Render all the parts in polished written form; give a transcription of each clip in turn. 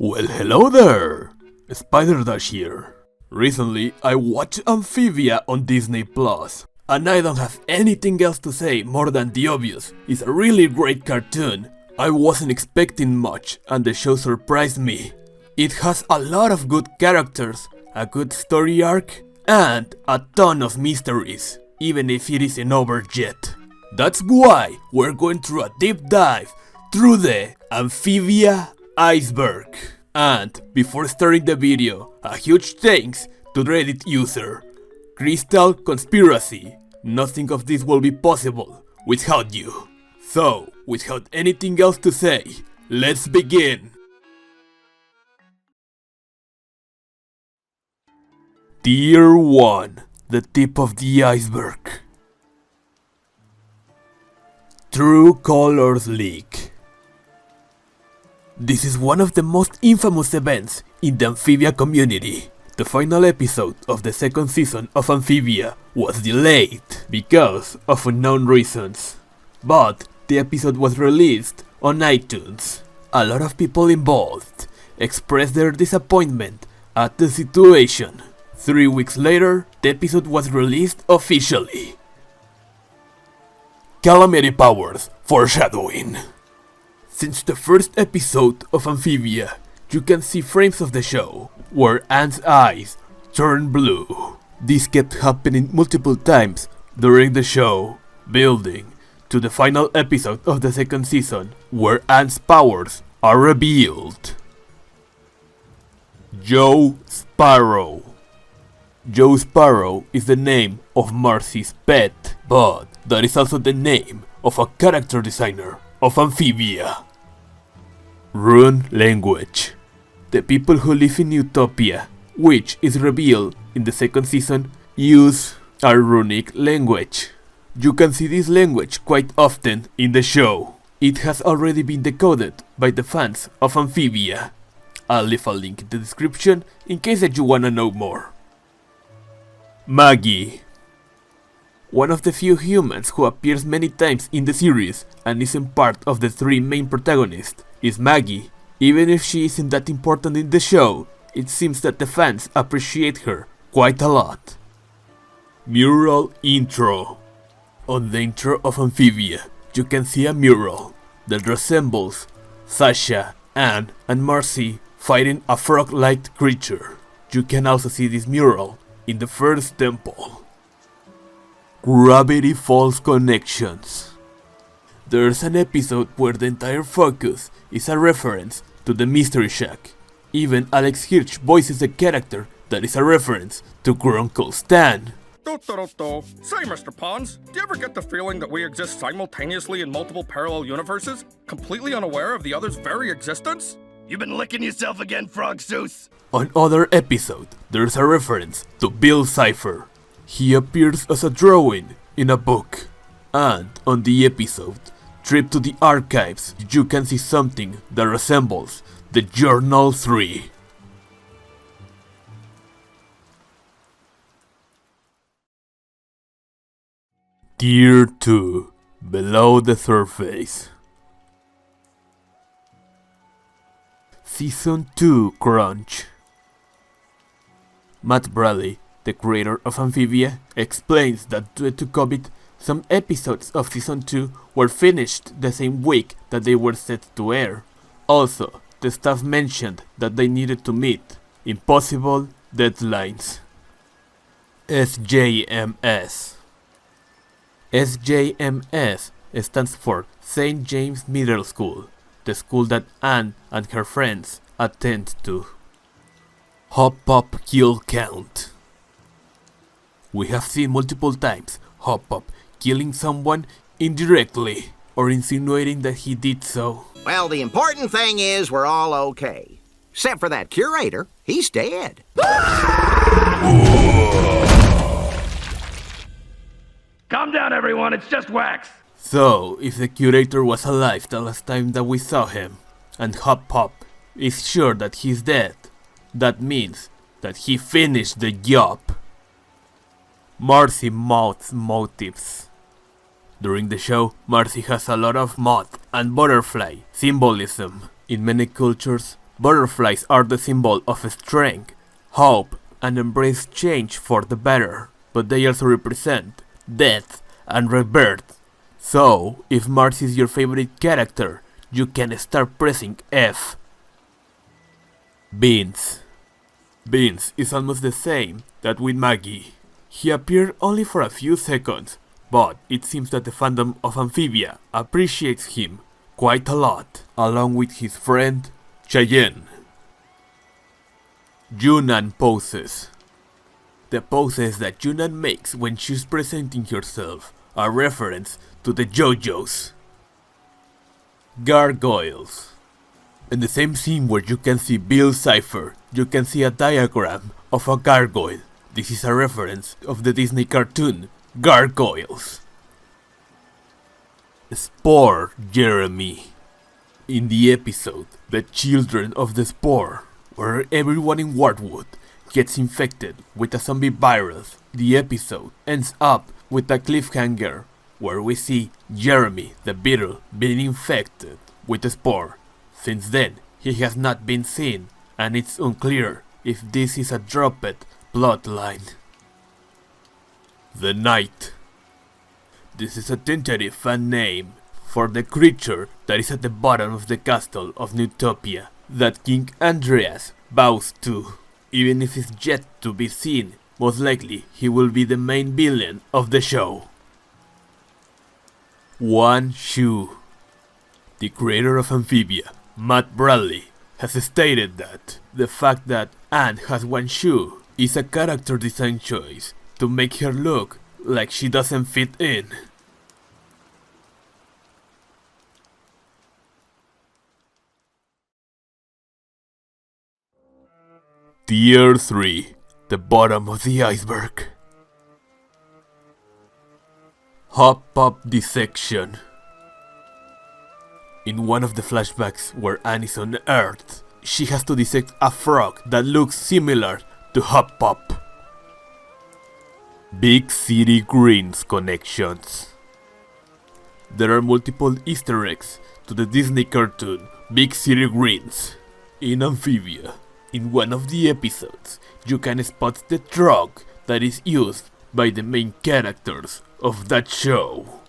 Well, hello there! Spider Dash here. Recently, I watched Amphibia on Disney Plus, and I don't have anything else to say more than the obvious. It's a really great cartoon. I wasn't expecting much, and the show surprised me. It has a lot of good characters, a good story arc, and a ton of mysteries, even if it isn't over yet. That's why we're going through a deep dive through the Amphibia Iceberg. And before starting the video, a huge thanks to the Reddit user Crystal Conspiracy. Nothing of this will be possible without you. So, without anything else to say, let's begin. Tier 1, the tip of the iceberg. True Colors Leak. This is one of the most infamous events in the Amphibia community. The final episode of the second season of Amphibia was delayed because of unknown reasons. But the episode was released on iTunes. A lot of people involved expressed their disappointment at the situation. 3 weeks later, the episode was released officially. Calamity Powers Foreshadowing. Since the first episode of Amphibia, you can see frames of the show where Anne's eyes turn blue. This kept happening multiple times during the show, building to the final episode of the second season where Anne's powers are revealed. Joe Sparrow. Joe Sparrow is the name of Marcy's pet, but that is also the name of a character designer of Amphibia. Rune language. The people who live in Utopia, which is revealed in the second season, use a runic language. You can see this language quite often in the show. It has already been decoded by the fans of Amphibia. I'll leave a link in the description in case that you wanna know more. Maggie. One of the few humans who appears many times in the series and isn't part of the three main protagonists is Maggie. Even if she isn't that important in the show, it seems that the fans appreciate her quite a lot. Mural intro. On the intro of Amphibia, you can see a mural that resembles Sasha, Anne, and Marcy fighting a frog-like creature. You can also see this mural in the first temple. Gravity Falls connections. There's an episode where the entire focus is a reference to the Mystery Shack. Even Alex Hirsch voices a character that is a reference to Grunkle Stan. Say, Mr. Pons, do you ever get the feeling that we exist simultaneously in multiple parallel universes, completely unaware of the other's very existence? You've been licking yourself again, Frog Zeus. On other episode, there's a reference to Bill Cipher. He appears as a drawing in a book. And on the episode Trip to the Archives, you can see something that resembles the Journal 3. Tier 2, Below the Surface. Season 2 Crunch. Matt Bradley, the creator of Amphibia, explains that due to COVID, some episodes of Season 2 were finished the same week that they were set to air. Also, the staff mentioned that they needed to meet impossible deadlines. SJMS. SJMS stands for St. James Middle School, the school that Anne and her friends attend to. Hop Pop Kill Count. We have seen multiple times Hop Pop killing someone indirectly or insinuating that he did so. Well, the important thing is we're all okay. Except for that curator. He's dead. Calm down, everyone. It's just wax. So, if the curator was alive the last time that we saw him, and Hop Pop is sure that he's dead, that means that he finished the job. Marcy Moth's motives. During the show, Marcy has a lot of moth and butterfly symbolism. In many cultures, Butterflies are the symbol of strength, hope, and embrace change for the better, but they also represent death and rebirth. So, if Mars is your favorite character, you can start pressing F. Beans. Beans is almost the same that with Maggie. He appeared only for a few seconds, but it seems that the fandom of Amphibia appreciates him quite a lot, along with his friend Cheyenne. Yunnan poses. The poses that Yunnan makes when she's presenting herself are reference to the JoJo's. Gargoyles. In the same scene where you can see Bill's cipher, you can see a diagram of a gargoyle. This is a reference of the Disney cartoon Gargoyles. Spore Jeremy. In the episode The Children of the Spore, where everyone in Wardwood gets infected with a zombie virus, the episode ends up with a cliffhanger where we see Jeremy the beetle being infected with the spore. Since then, he has not been seen, and it's unclear if this is a dropped plotline. The Knight. This is a tentative fan name for the creature that is at the bottom of the castle of Newtopia that King Andreas bows to. Even if it's yet to be seen, most likely he will be the main villain of the show. One Shoe. The creator of Amphibia, Matt Bradley, has stated that the fact that Anne has one shoe is a character design choice to make her look like she doesn't fit in. Tier 3, the bottom of the iceberg. Hop Pop Dissection. In one of the flashbacks where Anne is on Earth, she has to dissect a frog that looks similar to Hop Pop. Big City Greens connections. There are multiple Easter eggs to the Disney cartoon Big City Greens. In Amphibia, in one of the episodes, you can spot the truck that is used by the main characters of that show.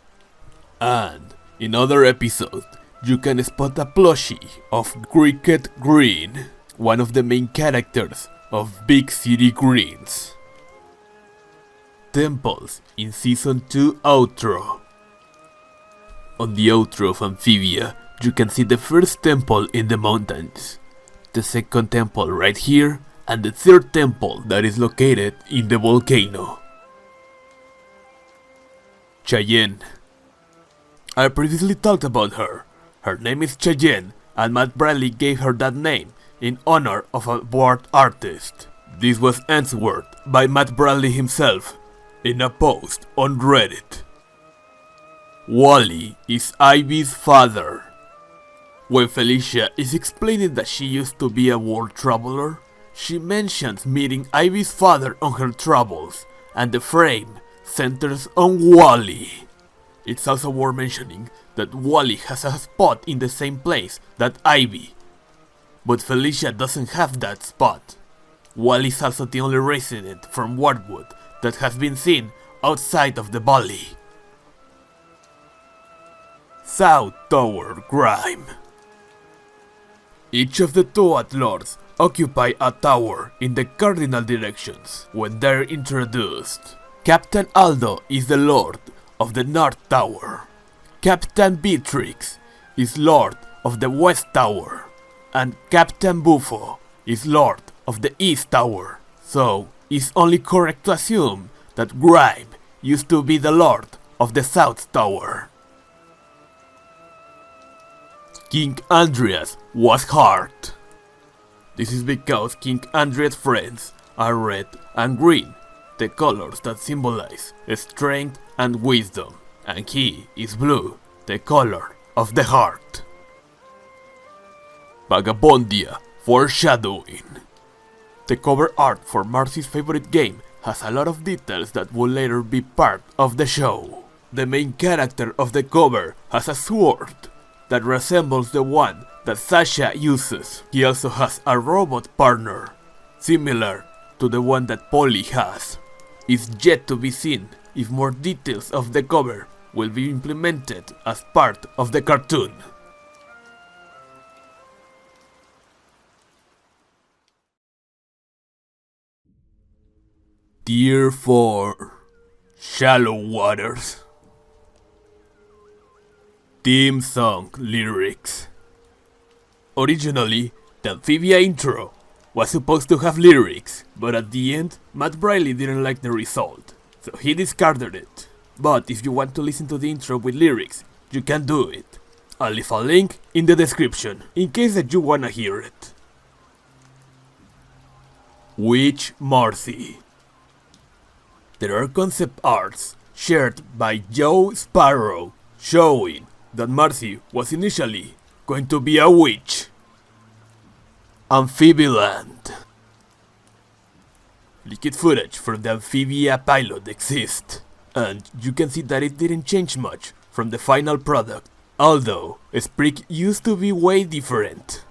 And in other episodes, you can spot a plushie of Cricket Green, one of the main characters of Big City Greens. Temples in Season 2 outro. On the outro of Amphibia, you can see the first temple in the mountains, the second temple right here, and the third temple that is located in the volcano. Cheyenne. I previously talked about her. Her name is Cheyenne, and Matt Bradley gave her that name in honor of a board artist. This was answered by Matt Bradley himself in a post on Reddit. Wally is Ivy's father. When Felicia is explaining that she used to be a world traveler, she mentions meeting Ivy's father on her travels, and the frame centers on Wally. It's also worth mentioning that Wally has a spot in the same place that Ivy, but Felicia doesn't have that spot. Wally is also the only resident from Wardwood that has been seen outside of the valley. South Tower Grime. Each of the Toad Lords occupy a tower in the cardinal directions when they're introduced. Captain Aldo is the Lord of the North Tower. Captain Beatrix is Lord of the West Tower. And Captain Buffo is Lord of the East Tower. So, it's only correct to assume that Grime used to be the Lord of the South Tower. King Andreas was hard. This is because King Andreas' friends are red and green, the colors that symbolize strength and wisdom, and he is blue, the color of the heart. Vagabondia Foreshadowing. The cover art for Marcy's favorite game has a lot of details that will later be part of the show. The main character of the cover has a sword that resembles the one that Sasha uses. He also has a robot partner, similar to the one that Polly has. It's yet to be seen if more details of the cover will be implemented as part of the cartoon. Tier 4 Shallow Waters. Theme song lyrics. Originally, the Amphibia intro was supposed to have lyrics, but at the end, Matt Briley didn't like the result, so he discarded it. But if you want to listen to the intro with lyrics, you can do it. I'll leave a link in the description, in case that you wanna hear it. Witch Marcy. There are concept arts shared by Joe Sparrow showing that Marcy was initially going to be a witch. Amphibiland. Leaked footage from the Amphibia pilot exists, and you can see that it didn't change much from the final product, although Sprig used to be way different.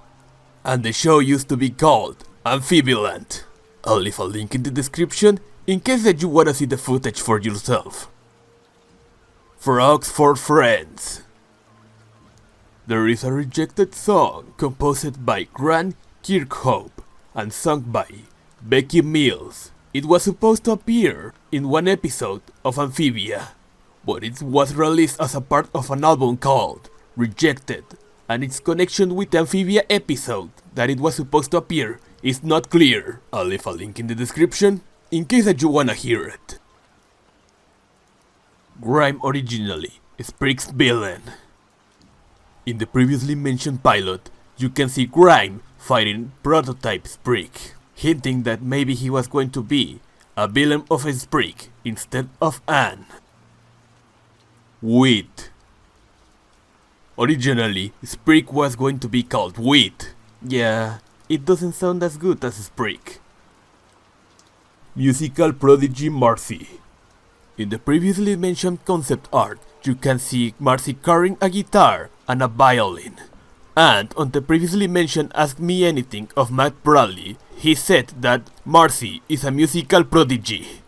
And the show used to be called Amphibiland. I'll leave a link in the description in case that you wanna see the footage for yourself. Frogs for Friends. There is a rejected song composed by Grant Kirkhope and sung by Becky Mills. It was supposed to appear in one episode of Amphibia, but it was released as a part of an album called Rejected, and its connection with the Amphibia episode that it was supposed to appear is not clear. I'll leave a link in the description in case that you wanna hear it. Grime originally, Sprig's villain. In the previously mentioned pilot, you can see Grime fighting Prototype Sprig, hinting that maybe he was going to be a villain of a Sprig instead of Anne. Wheat. Originally, Sprig was going to be called Wheat. Yeah, it doesn't sound as good as Sprig. Musical prodigy Marcy. In the previously mentioned concept art, you can see Marcy carrying a guitar and a violin. And on the previously mentioned Ask Me Anything of Matt Bradley, he said that Marcy is a musical prodigy.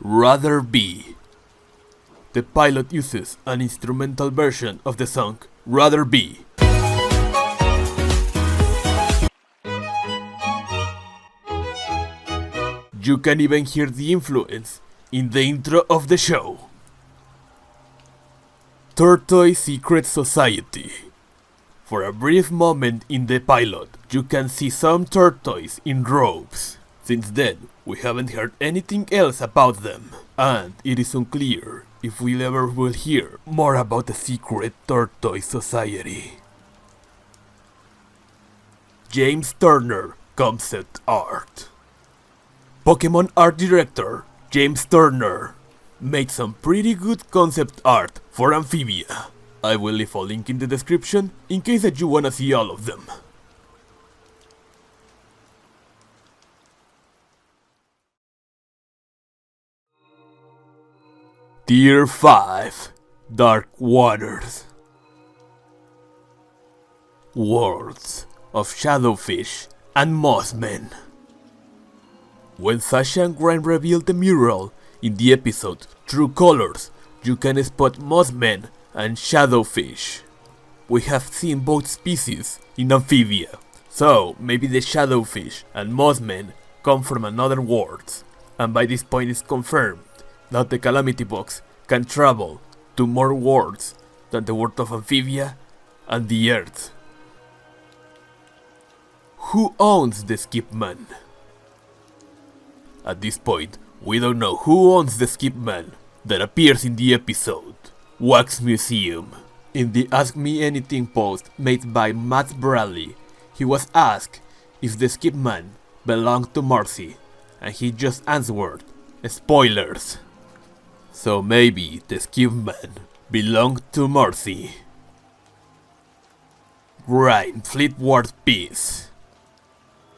Rather Be. The pilot uses an instrumental version of the song Rather Be. You can even hear the influence in the intro of the show. Tortoise Secret Society. For a brief moment in the pilot, you can see some tortoise in robes. Since then, we haven't heard anything else about them, and it is unclear if we ever will hear more about the secret Tortoise Society. James Turner concept art. Pokemon art director James Turner made some pretty good concept art for Amphibia. I will leave a link in the description in case that you wanna see all of them. Tier 5 Dark Waters. Worlds of Shadowfish and Mossmen. When Sasha and Grime revealed the mural in the episode True Colors, you can spot Mossmen and Shadowfish. We have seen both species in Amphibia, so maybe the Shadowfish and Mossmen come from another world, and by this point it's confirmed that the Calamity Box can travel to more worlds than the world of Amphibia and the Earth. Who owns the Skipman? At this point, we don't know who owns the Skipman that appears in the episode. Wax Museum. In the Ask Me Anything post made by Matt Bradley, he was asked if the Skipman belonged to Marcy, and he just answered, spoilers. So maybe the Skipman belonged to Marcy. Grime Fleetward piece.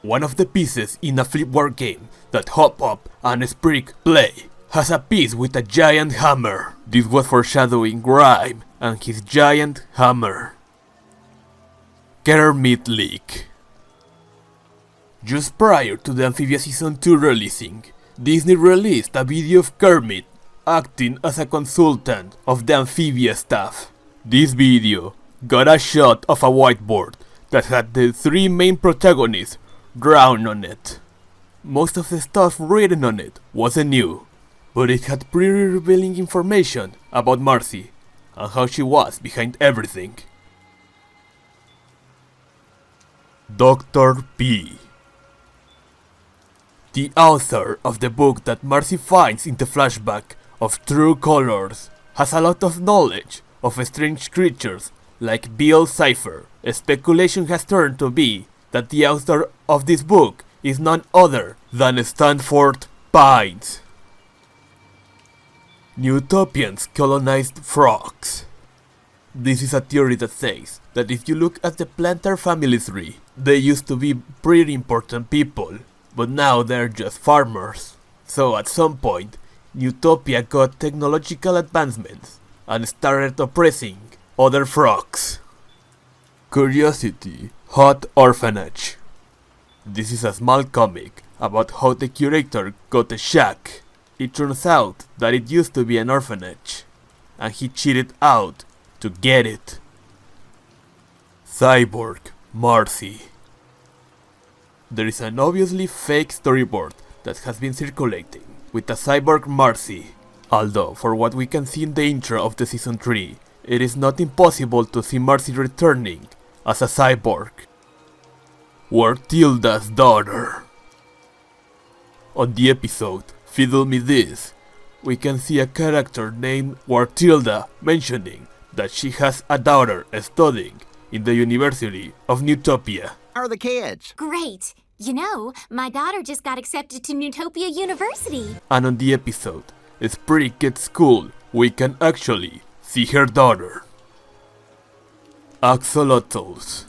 One of the pieces in a Fleetward game that Hop Up and Sprig play has a piece with a giant hammer. This was foreshadowing Grime and his giant hammer. Kermit leak. Just prior to the Amphibia Season 2 releasing, Disney released a video of Kermit acting as a consultant of the Amphibia staff. This video got a shot of a whiteboard that had the three main protagonists drawn on it. Most of the stuff written on it wasn't new, but it had pretty revealing information about Marcy and how she was behind everything. Dr. P, the author of the book that Marcy finds in the flashback of True Colors, has a lot of knowledge of strange creatures like Bill Cipher. Speculation has turned to be that the author of this book is none other than Stanford Pines. Newtopians colonized frogs. This is a theory that says that if you look at the plantar family tree, they used to be pretty important people, but now they're just farmers. So at some point, Newtopia got technological advancements and started oppressing other frogs. Curiosity Hot Orphanage. This is a small comic about how the curator got a shack. It turns out that it used to be an orphanage, and he cheated out to get it. Cyborg Marcy. There is an obviously fake storyboard that has been circulating with a cyborg Marcy, although for what we can see in the intro of the season 3, it is not impossible to see Marcy returning as a cyborg. Wartilda's daughter. On the episode Fiddle Me This, we can see a character named Wartilda mentioning that she has a daughter studying in the University of Newtopia. How are the kids? Great. You know, my daughter just got accepted to Newtopia University. And on the episode Spree Kids School, we can actually see her daughter. Axolotls.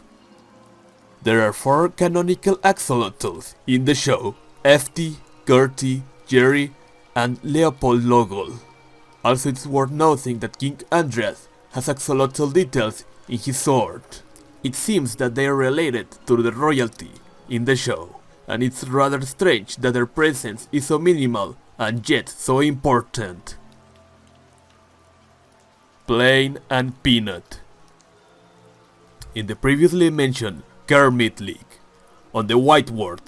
There are 4 canonical axolotls in the show: Efty, Gertie, Jerry, and Leopold Logol. Also, it's worth noting that King Andreas has axolotl details in his sword. It seems that they are related to the royalty in the show, and it's rather strange that their presence is so minimal and yet so important. Plain and Peanut. In the previously mentioned Kermit leak, on the whiteboard,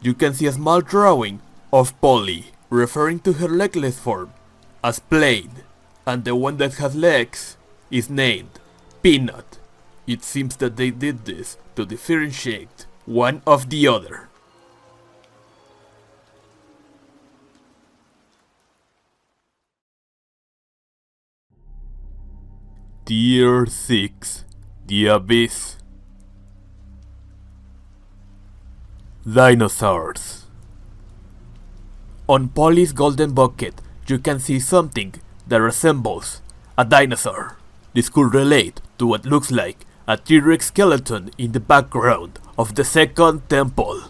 you can see a small drawing of Polly, referring to her legless form as Plain, and the one that has legs is named Peanut. It seems that they did this to differentiate one of the other. Tier 6, The Abyss. Dinosaurs. On Polly's golden bucket, you can see something that resembles a dinosaur. This could relate to what looks like a T-Rex skeleton in the background of the second temple.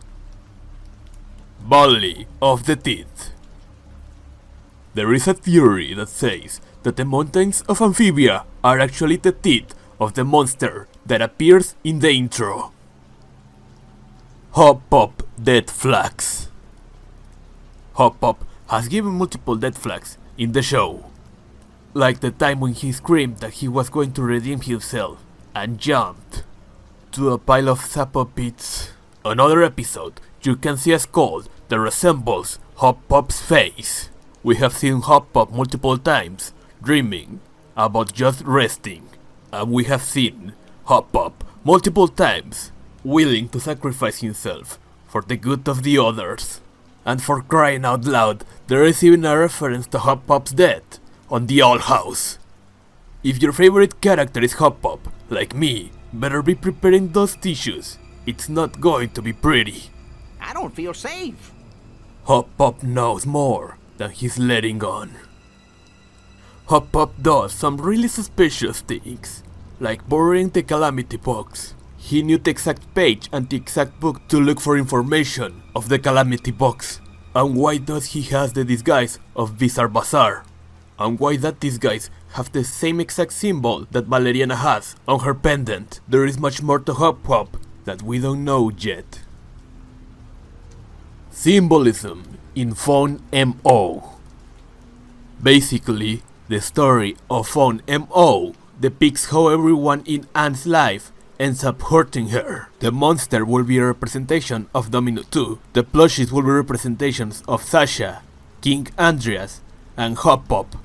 Valley of the Teeth. There is a theory that says that the mountains of Amphibia are actually the teeth of the monster that appears in the intro. Hop Pop Death Flags. Hop Pop has given multiple death flags in the show, like the time when he screamed that he was going to redeem himself and jumped to a pile of Zappo pits. Another episode, you can see a skull that resembles Hop Pop's face. We have seen Hop Pop multiple times dreaming about just resting, and we have seen Hop Pop multiple times willing to sacrifice himself for the good of the others. And for crying out loud, there is even a reference to Hop Pop's death on the Owl House. If your favorite character is Hop Pop, like me, better be preparing those tissues. It's not going to be pretty. I don't feel safe. Hop Pop knows more than he's letting on. Hop Pop does some really suspicious things, like borrowing the Calamity Box. He knew the exact page and the exact book to look for information of the Calamity Box. And why does he has the disguise of Bizarre Bazaar? And why that disguise have the same exact symbol that Valeriana has on her pendant. There is much more to Hop Pop that we don't know yet. Symbolism in Phone MO. Basically, the story of Phone MO depicts how everyone in Anne's life ends up hurting her. The monster will be a representation of Domino 2. The plushies will be representations of Sasha, King Andreas, and Hop Pop.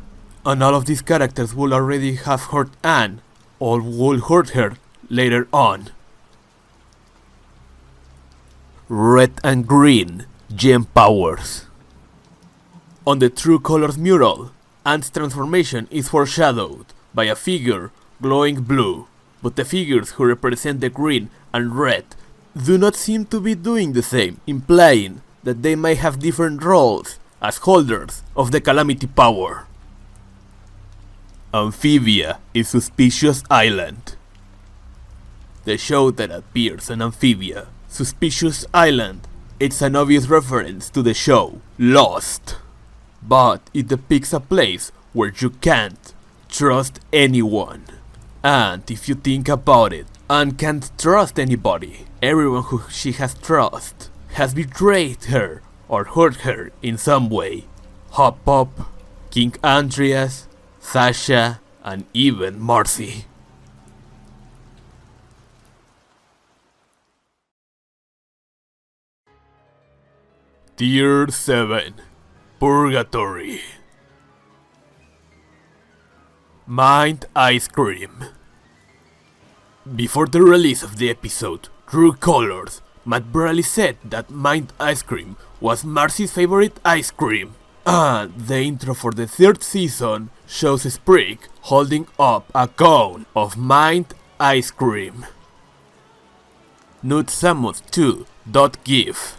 And all of these characters will already have hurt Anne, or will hurt her later on. Red and Green Gem Powers. On the True Colors mural, Anne's transformation is foreshadowed by a figure glowing blue, but the figures who represent the green and red do not seem to be doing the same, implying that they may have different roles as holders of the Calamity power. Amphibia is Suspicious Island. The show that appears on Amphibia, Suspicious Island, it's an obvious reference to the show Lost, but it depicts a place where you can't trust anyone. And if you think about it, Anne can't trust anybody. Everyone who she has trusted has betrayed her or hurt her in some way. Hop Pop, King Andreas, Sasha, and even Marcy. Tier 7 Purgatory. Mind Ice Cream. Before the release of the episode True Colors, Matt Bradley said that Mind Ice Cream was Marcy's favorite ice cream. And the intro for the third season shows Sprig holding up a cone of Mind Ice Cream. NewtSamus2.gif.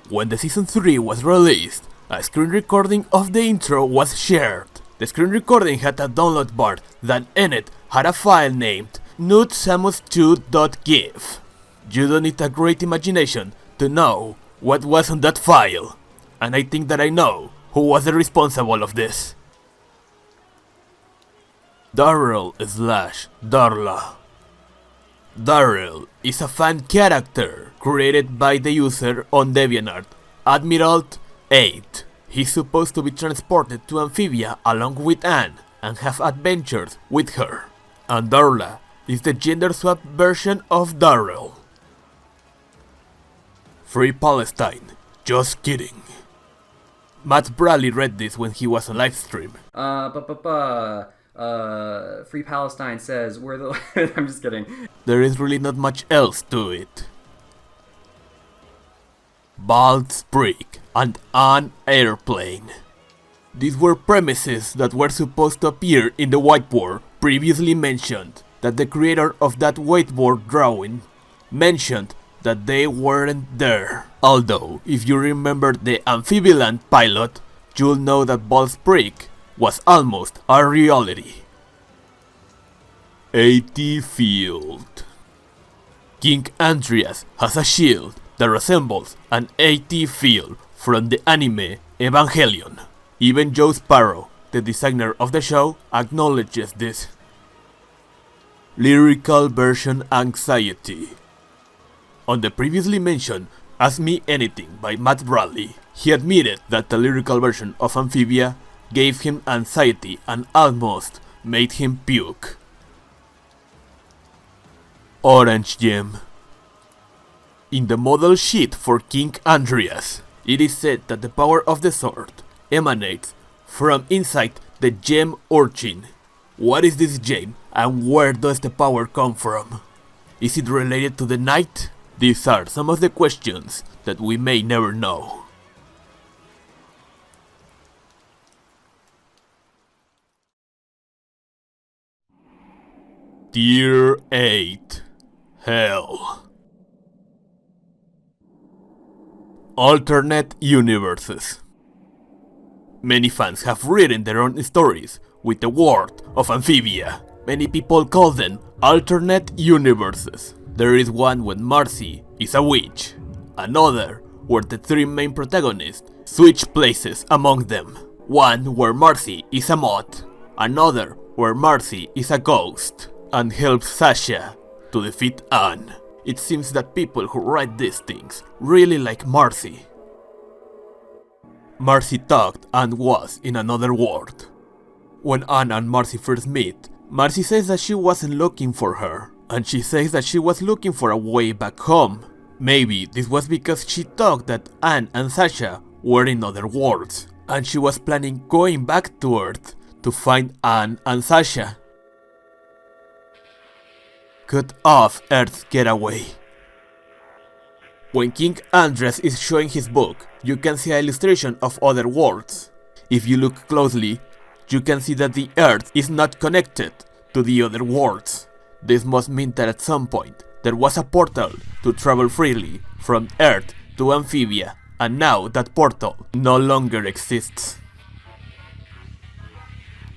When the season 3 was released, a screen recording of the intro was shared. The screen recording had a download bar that in it had a file named NewtSamus2.gif. You don't need a great imagination to know what was on that file, and I think that I know who was the responsible of this. Darrell/Darla. Darrell is a fan character created by the user on DeviantArt, Admiral8. He's supposed to be transported to Amphibia along with Anne and have adventures with her. And Darla is the gender swap version of Darrell. Free Palestine. Just kidding. Matt Bradley read this when he was on livestream. Free Palestine says we're the. I'm just kidding. There is really not much else to it. Bald Sprig and an airplane. These were premises that were supposed to appear in the whiteboard previously mentioned, that the creator of that whiteboard drawing mentioned that they weren't there. Although, if you remember the Amphibiland pilot, you'll know that Bald Sprig was almost a reality. AT Field. King Andreas has a shield that resembles an AT Field from the anime Evangelion. Even Joe Sparrow, the designer of the show, acknowledges this. Lyrical version anxiety. On the previously mentioned Ask Me Anything by Matt Bradley, he admitted that the lyrical version of Amphibia gave him anxiety and almost made him puke. Orange Gem. In the model sheet for King Andreas, it is said that the power of the sword emanates from inside the gem urchin. What is this gem and where does the power come from? Is it related to the knight? These are some of the questions that we may never know. Tier 8 Hell. Alternate universes. Many fans have written their own stories with the word of Amphibia. Many people call them alternate universes. There is one when Marcy is a witch, another where the three main protagonists switch places among them, one where Marcy is a moth, Another where Marcy is a ghost and helps Sasha to defeat Anne. It seems that people who write these things really like Marcy. Marcy thought Anne was in another world. When Anne and Marcy first meet, Marcy says that she wasn't looking for her, and she says that she was looking for a way back home. Maybe this was because she thought that Anne and Sasha were in other worlds, and she was planning going back to Earth to find Anne and Sasha. Cut off Earth's getaway. When King Andres is showing his book, you can see an illustration of other worlds. If you look closely, you can see that the Earth is not connected to the other worlds. This must mean that at some point there was a portal to travel freely from Earth to Amphibia, and now that portal no longer exists.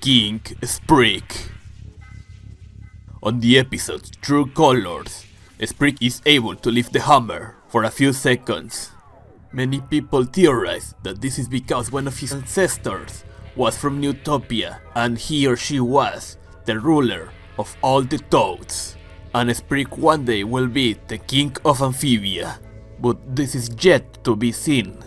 King Spreek. On the episode True Colors, Spreek is able to lift the hammer for a few seconds. Many people theorize that this is because one of his ancestors was from Newtopia and he or she was the ruler of all the toads, and Spreek one day will be the king of Amphibia, but this is yet to be seen.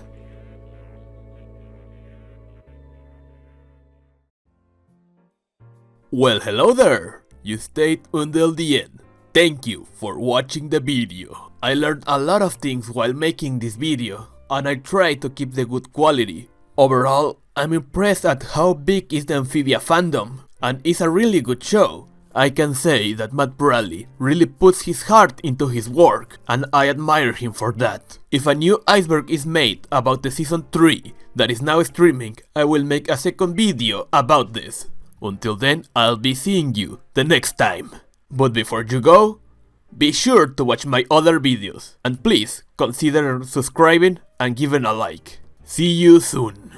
Well, hello there! You stayed until the end. Thank you for watching the video. I learned a lot of things while making this video, and I tried to keep the good quality. Overall, I'm impressed at how big is the Amphibia fandom, and it's a really good show. I can say that Matt Bradley really puts his heart into his work, and I admire him for that. If a new Iceberg is made about the season 3 that is now streaming, I will make a second video about this. Until then, I'll be seeing you the next time. But before you go, be sure to watch my other videos, and please consider subscribing and giving a like. See you soon.